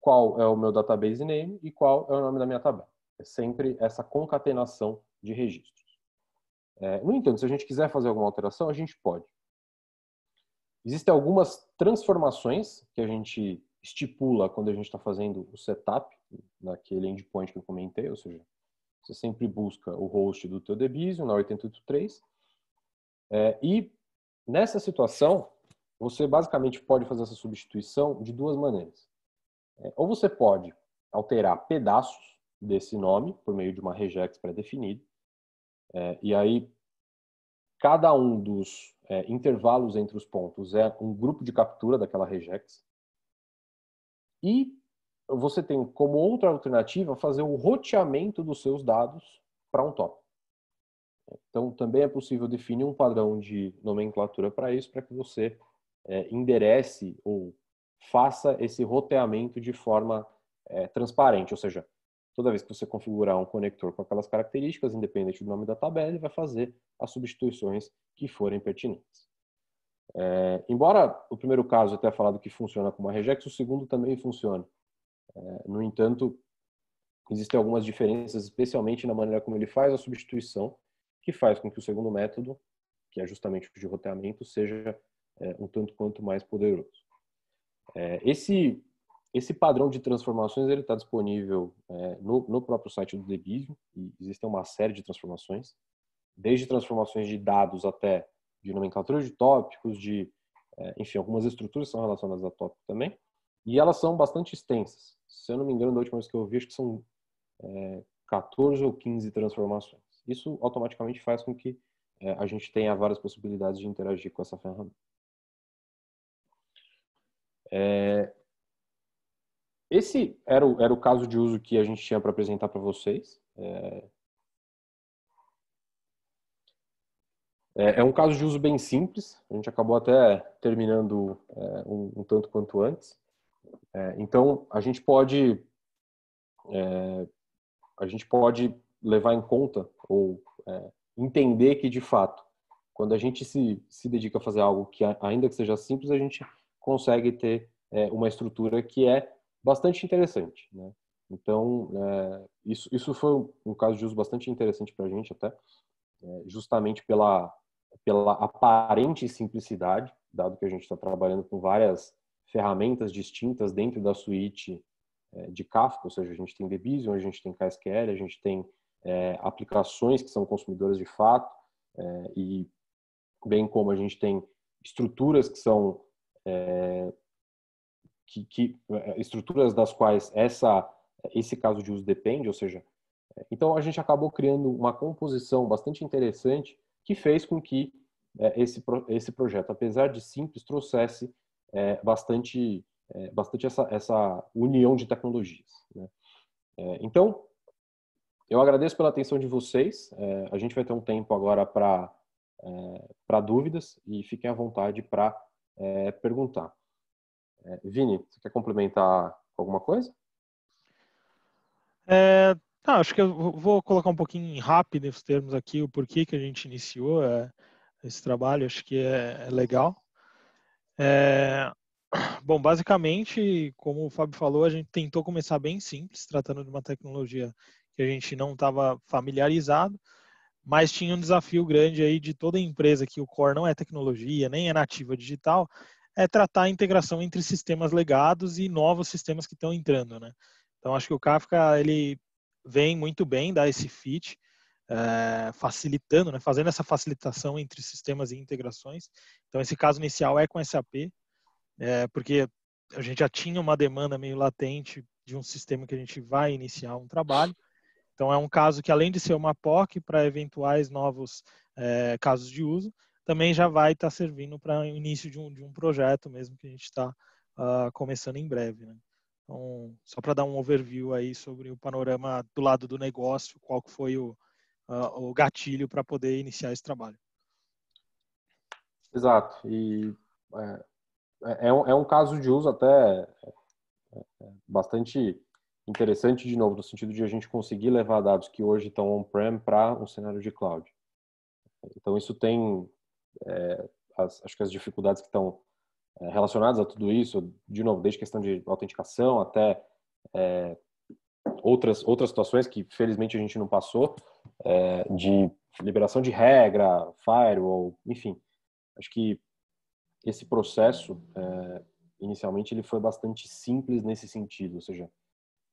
qual é o meu database name e qual é o nome da minha tabela. É sempre essa concatenação de registros. No entanto, se a gente quiser fazer alguma alteração, a gente pode. Existem algumas transformações que a gente estipula quando a gente está fazendo o setup naquele endpoint que eu comentei, ou seja, você sempre busca o host do teu Debizium na 8083 e nessa situação você basicamente pode fazer essa substituição de duas maneiras. Ou você pode alterar pedaços desse nome por meio de uma regex pré-definida e aí cada um dos intervalos entre os pontos é um grupo de captura daquela regex. E você tem como outra alternativa fazer o roteamento dos seus dados para um tópico. Então, também é possível definir um padrão de nomenclatura para isso, para que você enderece ou faça esse roteamento de forma transparente. Ou seja, toda vez que você configurar um conector com aquelas características, independente do nome da tabela, ele vai fazer as substituições que forem pertinentes. Embora o primeiro caso eu tenha falado que funciona com uma regex, o segundo também funciona. No entanto, existem algumas diferenças, especialmente na maneira como ele faz a substituição, que faz com que o segundo método, que é justamente o de roteamento, seja um tanto quanto mais poderoso. Esse padrão de transformações ele está disponível no próprio site do Debizium, e existem uma série de transformações, desde transformações de dados até de nomenclatura de tópicos, enfim, algumas estruturas são relacionadas a tópico também, e elas são bastante extensas. Se eu não me engano, da última vez que eu vi, acho que são 14 ou 15 transformações. Isso automaticamente faz com que a gente tenha várias possibilidades de interagir com essa ferramenta. Esse era o caso de uso que a gente tinha para apresentar para vocês. É um caso de uso bem simples. A gente acabou até terminando um tanto quanto antes. Então, a gente pode levar em conta ou entender que, de fato, quando a gente se dedica a fazer algo que, ainda que seja simples, a gente consegue ter uma estrutura que é bastante interessante, né? Então, isso foi um caso de uso bastante interessante para a gente até, justamente pela aparente simplicidade, dado que a gente está trabalhando com várias ferramentas distintas dentro da suíte de Kafka, ou seja, a gente tem Debizium, a gente tem KSQL, a gente tem aplicações que são consumidoras de fato, e bem como a gente tem estruturas que são estruturas das quais esse caso de uso depende, ou seja, então a gente acabou criando uma composição bastante interessante que fez com que esse projeto, apesar de simples, trouxesse bastante essa união de tecnologias, né? Então, eu agradeço pela atenção de vocês. A gente vai ter um tempo agora para dúvidas e fiquem à vontade para perguntar. Vini, você quer complementar alguma coisa? Acho que eu vou colocar um pouquinho rápido os termos aqui, o porquê que a gente iniciou esse trabalho, acho que é legal. Bom, basicamente, como o Fábio falou, a gente tentou começar bem simples, tratando de uma tecnologia que a gente não estava familiarizado, mas tinha um desafio grande aí de toda empresa que o core não é tecnologia, nem é nativa digital, é tratar a integração entre sistemas legados e novos sistemas que estão entrando, né? Então, acho que o Kafka, ele vem muito bem dar esse fit, facilitando, né? Fazendo essa facilitação entre sistemas e integrações. Então, esse caso inicial é com SAP, porque a gente já tinha uma demanda meio latente de um sistema que a gente vai iniciar um trabalho. Então, é um caso que, além de ser uma POC para eventuais novos casos de uso, também já vai estar servindo para o início de um projeto mesmo que a gente está começando em breve, né? Então, só para dar um overview aí sobre o panorama do lado do negócio, qual que foi o gatilho para poder iniciar esse trabalho. Exato. E é um caso de uso até bastante interessante, de novo, no sentido de a gente conseguir levar dados que hoje estão on-prem para um cenário de cloud. Então, isso tem, acho que as dificuldades que estão relacionadas a tudo isso, de novo, desde questão de autenticação até outras situações que, felizmente, a gente não passou, de liberação de regra, firewall, enfim. Acho que esse processo, inicialmente, ele foi bastante simples nesse sentido, ou seja,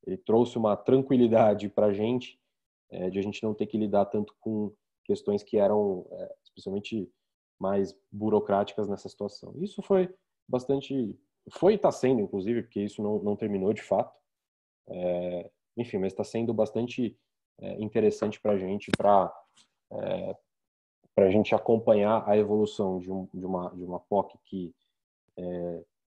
ele trouxe uma tranquilidade para a gente, de a gente não ter que lidar tanto com questões que eram especialmente mais burocráticas nessa situação. Isso foi bastante... Foi e está sendo, inclusive, porque isso não terminou de fato. Enfim, mas está sendo bastante interessante para a gente, para a gente acompanhar a evolução de uma POC que,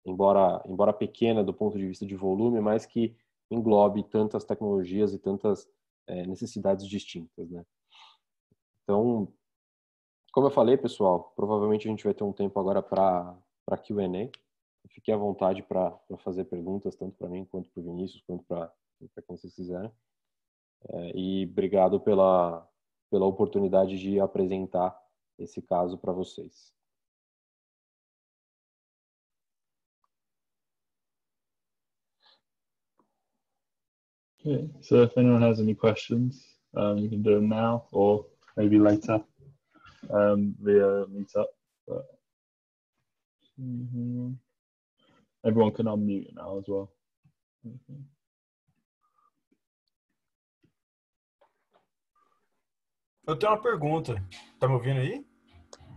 embora pequena do ponto de vista de volume, mas que englobe tantas tecnologias e tantas necessidades distintas, né? Então, como eu falei, pessoal, provavelmente a gente vai ter um tempo agora para Q&A. Fique à vontade para fazer perguntas, tanto para mim, quanto para o Vinícius, quanto para quem vocês quiserem. E obrigado pela oportunidade de apresentar esse caso para vocês. Okay. So if anyone has any questions, you can do them now or maybe later via Meetup. But everyone can unmute now as well. Eu tenho uma pergunta. Tá me ouvindo aí?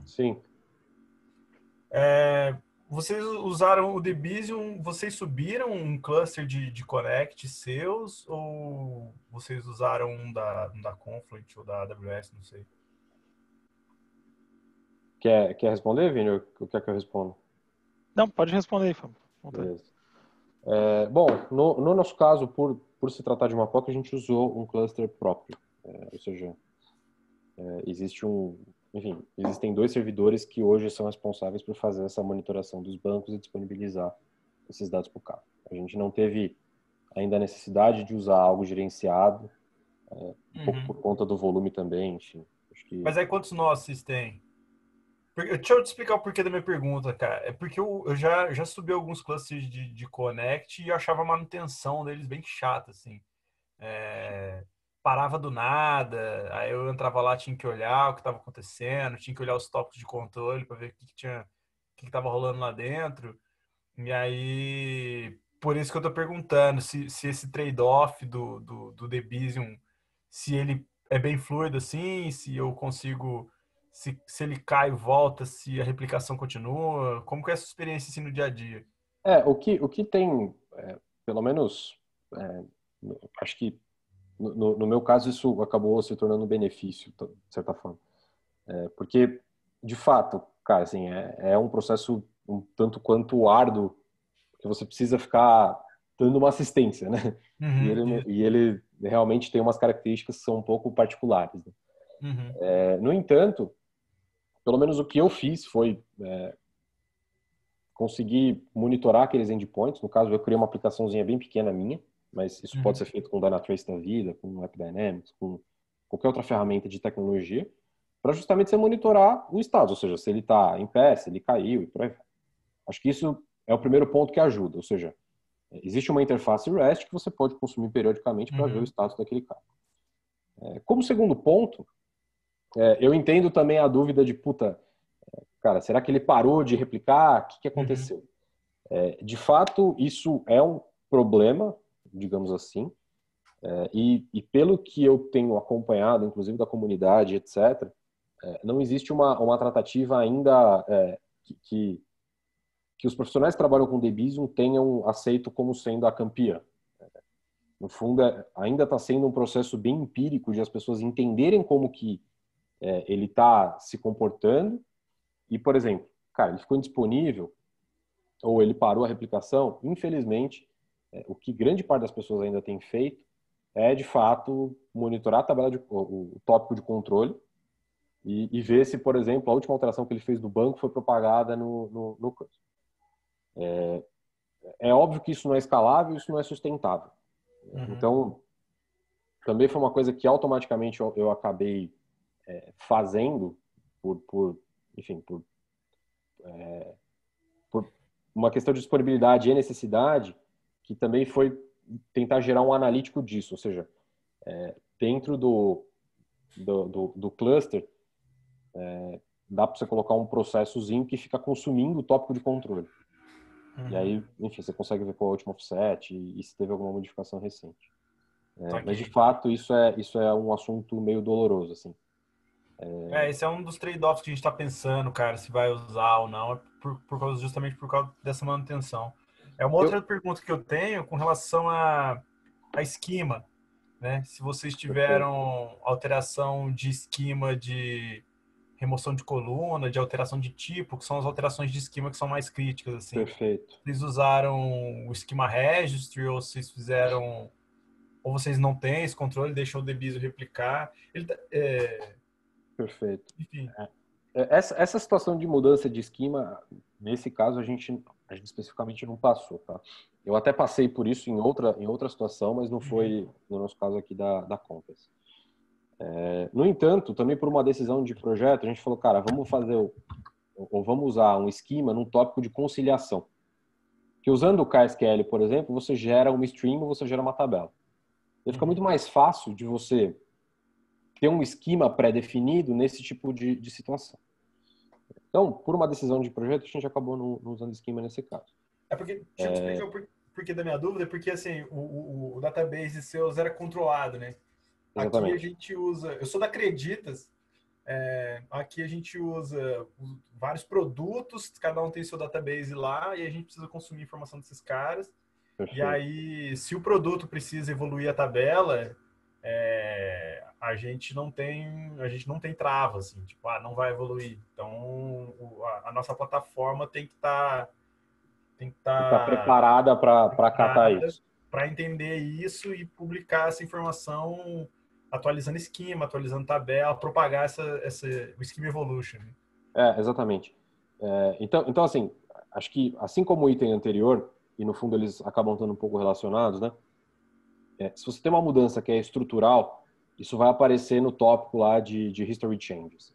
Sim. Vocês usaram o Debizium, vocês subiram um cluster de Connect seus ou vocês usaram um da Confluent ou da AWS, não sei? Quer responder, Vini? Ou quer que eu responda? Não, pode responder aí, Fábio. Beleza. Bom, no nosso caso, por se tratar de uma POC, a gente usou um cluster próprio. Ou seja, existem 2 servidores que hoje são responsáveis por fazer essa monitoração dos bancos e disponibilizar esses dados para o Kafka. A gente não teve ainda a necessidade de usar algo gerenciado, um pouco por conta do volume também, enfim. Acho que... Mas aí quantos nós vocês têm? Deixa eu te explicar o porquê da minha pergunta, cara. É porque eu já subi alguns clusters de Connect e eu achava a manutenção deles bem chata, assim. Parava do nada, aí eu entrava lá, tinha que olhar o que estava acontecendo, tinha que olhar os tópicos de controle para ver o que estava rolando lá dentro. E aí, por isso que eu tô perguntando se esse trade-off do Debizium, se ele é bem fluido assim, se eu consigo, se ele cai e volta, se a replicação continua, como que é essa experiência assim no dia a dia? O que tem, pelo menos, acho que no meu caso isso acabou se tornando um benefício, de certa forma. Porque, de fato, cara, assim, é um processo um tanto quanto árduo, porque você precisa ficar dando uma assistência, né? E ele realmente tem umas características que são um pouco particulares. Né? No entanto, pelo menos o que eu fiz foi conseguir monitorar aqueles endpoints. No caso, eu criei uma aplicaçãozinha bem pequena minha, mas isso pode ser feito com Dynatrace da vida, com AppDynamics, com qualquer outra ferramenta de tecnologia, para justamente você monitorar o estado, ou seja, se ele está em pé, se ele caiu e por aí vai. Acho que isso é o primeiro ponto que ajuda, ou seja, existe uma interface REST que você pode consumir periodicamente para ver o status daquele cara. Como segundo ponto, eu entendo também a dúvida de, cara, será que ele parou de replicar? O que aconteceu? De fato, isso é um problema, digamos assim, e pelo que eu tenho acompanhado, inclusive da comunidade, etc., não existe uma tratativa ainda que os profissionais que trabalham com Debizium tenham aceito como sendo a campeã. No fundo, ainda está sendo um processo bem empírico de as pessoas entenderem como que ele está se comportando e, por exemplo, cara, ele ficou indisponível ou ele parou a replicação. Infelizmente, o que grande parte das pessoas ainda tem feito é, de fato, monitorar a tabela o tópico de controle e ver se, por exemplo, a última alteração que ele fez do banco foi propagada no curso. É óbvio que isso não é escalável, isso não é sustentável. Então, também foi uma coisa que automaticamente eu acabei fazendo por uma questão de disponibilidade e necessidade, que também foi tentar gerar um analítico disso, ou seja, dentro do cluster, dá para você colocar um processozinho que fica consumindo o tópico de controle. E aí, enfim, você consegue ver qual é o último offset e se teve alguma modificação recente. Mas, de fato, isso é um assunto meio doloroso, assim. Esse é um dos trade-offs que a gente está pensando, cara, se vai usar ou não, justamente por causa dessa manutenção. Uma outra pergunta que eu tenho com relação a esquema, né? Se vocês tiveram alteração de esquema de remoção de coluna, de alteração de tipo, que são as alterações de esquema que são mais críticas, assim. Perfeito. Vocês usaram o esquema registry ou vocês fizeram... Ou vocês não têm esse controle, deixam o Debizium replicar. Perfeito. Enfim. Essa situação de mudança de esquema, nesse caso, a gente especificamente não passou, tá? Eu até passei por isso em outra situação, mas não foi no nosso caso aqui da Compass. No entanto, também por uma decisão de projeto, a gente falou, cara, vamos usar um esquema num tópico de conciliação. Que usando o KSQL, por exemplo, você gera uma stream ou você gera uma tabela. E fica muito mais fácil de você ter um esquema pré-definido nesse tipo de situação. Então, por uma decisão de projeto, a gente acabou não usando esquema nesse caso. Porque, deixa eu te explicar o porquê da minha dúvida, porque assim, o database seus era controlado, né? Exatamente. Aqui a gente usa, eu sou da Creditas, aqui a gente usa vários produtos, cada um tem seu database lá, e a gente precisa consumir informação desses caras. Perfeito. E aí, se o produto precisa evoluir a tabela, a gente não tem trava, assim, tipo, não vai evoluir. Então, a nossa plataforma tem que estar preparada para catar isso. Para entender isso e publicar essa informação atualizando esquema, atualizando tabela, propagar o Schema Evolution. Exatamente. Então, assim, acho que assim como o item anterior, e no fundo eles acabam estando um pouco relacionados, né? Se você tem uma mudança que é estrutural, isso vai aparecer no tópico lá de History Changes.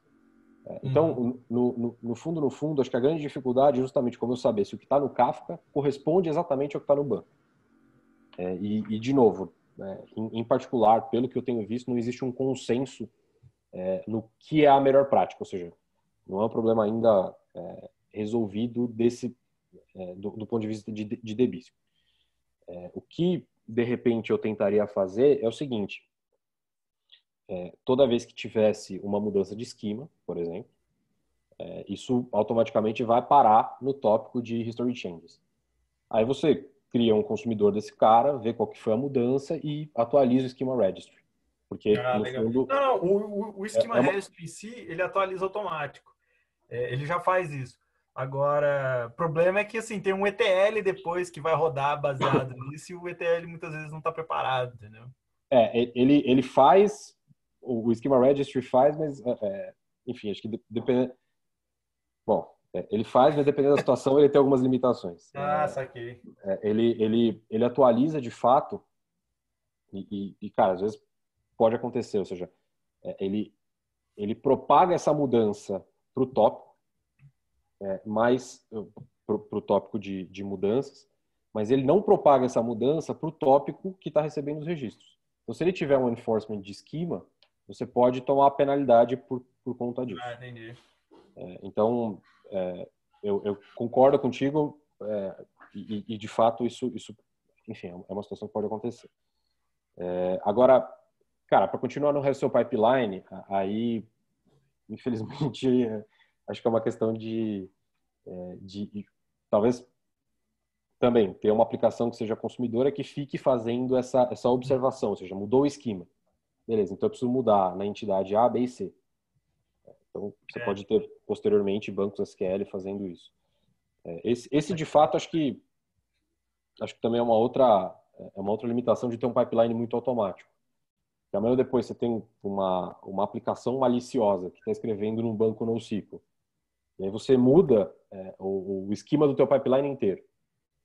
Então, no fundo, acho que a grande dificuldade é justamente como eu saber se o que está no Kafka corresponde exatamente ao que está no banco. De novo, em particular, pelo que eu tenho visto, não existe um consenso no que é a melhor prática, ou seja, não é um problema ainda resolvido do ponto de vista de Debizo. O que, de repente, eu tentaria fazer é o seguinte, toda vez que tivesse uma mudança de esquema, por exemplo, isso automaticamente vai parar no tópico de History Changes. Aí você cria um consumidor desse cara, vê qual que foi a mudança e atualiza o Schema Registry. Porque, no Legal. fundo... Não, o Schema Registry em si, ele atualiza automático. Ele já faz isso. Agora, o problema é que assim, tem um ETL depois que vai rodar baseado nisso e o ETL muitas vezes não está preparado, entendeu? Ele faz, o Schema Registry faz, mas, enfim, acho que depende... Bom, ele faz, mas dependendo da situação, ele tem algumas limitações. Saquei. Ele atualiza de fato e, cara, às vezes pode acontecer, ou seja, ele propaga essa mudança para o tópico, mas para o tópico de mudanças, mas ele não propaga essa mudança para o tópico que está recebendo os registros. Então, se ele tiver um enforcement de esquema, você pode tomar a penalidade por conta disso. Entendi. Então, eu concordo contigo e de fato isso, enfim, é uma situação que pode acontecer. Agora, cara, para continuar no resto do seu pipeline, aí, infelizmente, acho que é uma questão de talvez também ter uma aplicação que seja consumidora que fique fazendo essa observação, ou seja, mudou o esquema. Beleza, então eu preciso mudar na entidade A, B e C. Então, você pode ter, posteriormente, bancos SQL fazendo isso. Esse de fato, acho que também é uma outra limitação de ter um pipeline muito automático. Porque amanhã depois você tem uma aplicação maliciosa que está escrevendo num banco NoSQL. E aí você muda o esquema do teu pipeline inteiro.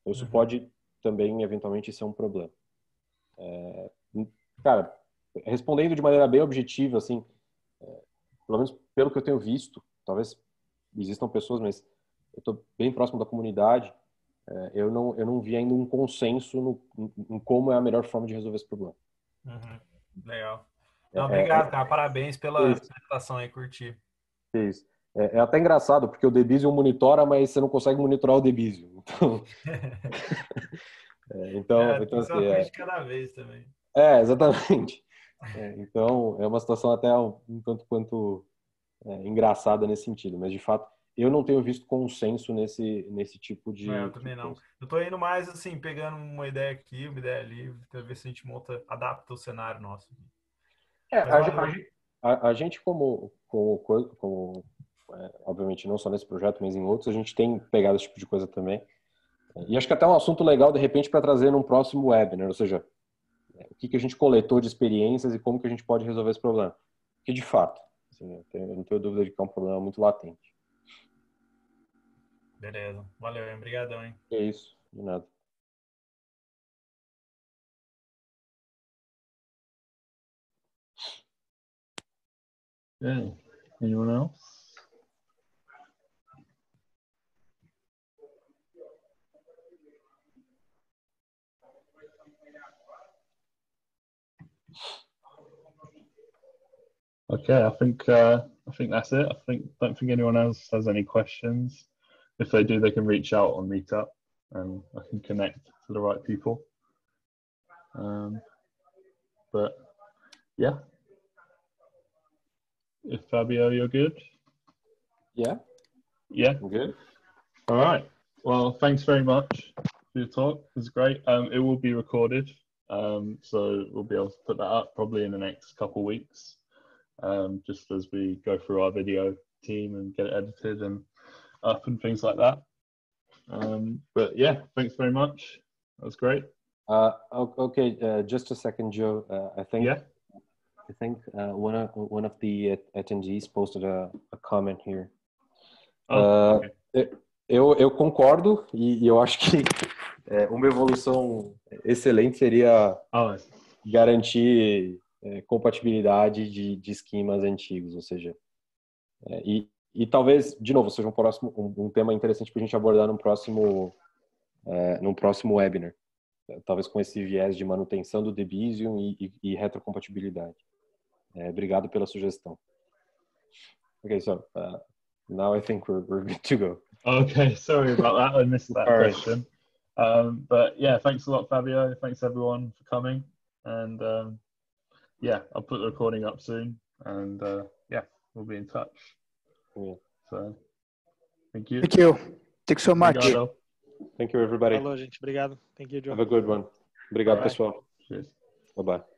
Então, isso pode também, eventualmente, ser um problema. Cara, respondendo de maneira bem objetiva, assim, pelo menos pelo que eu tenho visto, talvez existam pessoas, mas eu estou bem próximo da comunidade, eu não vi ainda um consenso em como é a melhor forma de resolver esse problema. Legal. Não, obrigado, cara. Parabéns pela apresentação aí, curti. Isso. É até engraçado, porque o Debizium monitora, mas você não consegue monitorar o Debizium. Então, Tem assim, uma coisa de cada vez também. Exatamente. Então, é uma situação até um tanto quanto engraçada nesse sentido, mas de fato, eu não tenho visto consenso nesse tipo de. Eu também não. Eu tô indo mais assim, pegando uma ideia aqui, uma ideia ali, pra ver se a gente adapta o cenário nosso. A gente obviamente não só nesse projeto, mas em outros, a gente tem pegado esse tipo de coisa também. E acho que até um assunto legal, de repente, para trazer num próximo webinar, ou seja, o que a gente coletou de experiências e como que a gente pode resolver esse problema. Porque, de fato, assim, eu não tenho dúvida de que é um problema muito latente. Beleza. Valeu, hein? Obrigadão, hein? É isso, de nada. Okay. Anyone else? Okay, I think that's it. Don't think anyone else has any questions. If they do, they can reach out on Meetup, and I can connect to the right people. But yeah, if Fabio, you're good. Yeah. Yeah. I'm good. All right. Well, thanks very much for your talk. It was great. It will be recorded, so we'll be able to put that up probably in the next couple of weeks, just as we go through our video team and get it edited and up and things like that. But yeah, thanks very much. That was great. Okay, just a second, Joe. I think one of the attendees posted a comment here. Okay. Eu concordo e eu acho que uma evolução excelente seria garantir compatibilidade de esquemas antigos, ou seja, e talvez, de novo, seja um tema interessante para a gente abordar num próximo webinar, talvez com esse viés de manutenção do Debizium e retrocompatibilidade. Obrigado pela sugestão. Okay, so now I think we're good to go. Okay, sorry about that. I missed that question. But yeah, thanks a lot, Fabio. Thanks everyone for coming. And yeah, I'll put the recording up soon. And yeah, we'll be in touch. Yeah. So, thank you. Thank you. Thank you so much. Obrigado. Thank you, everybody. Falou, gente. Obrigado. Thank you, Joe. Have a good one. Obrigado, pessoal. Cheers. Bye-bye.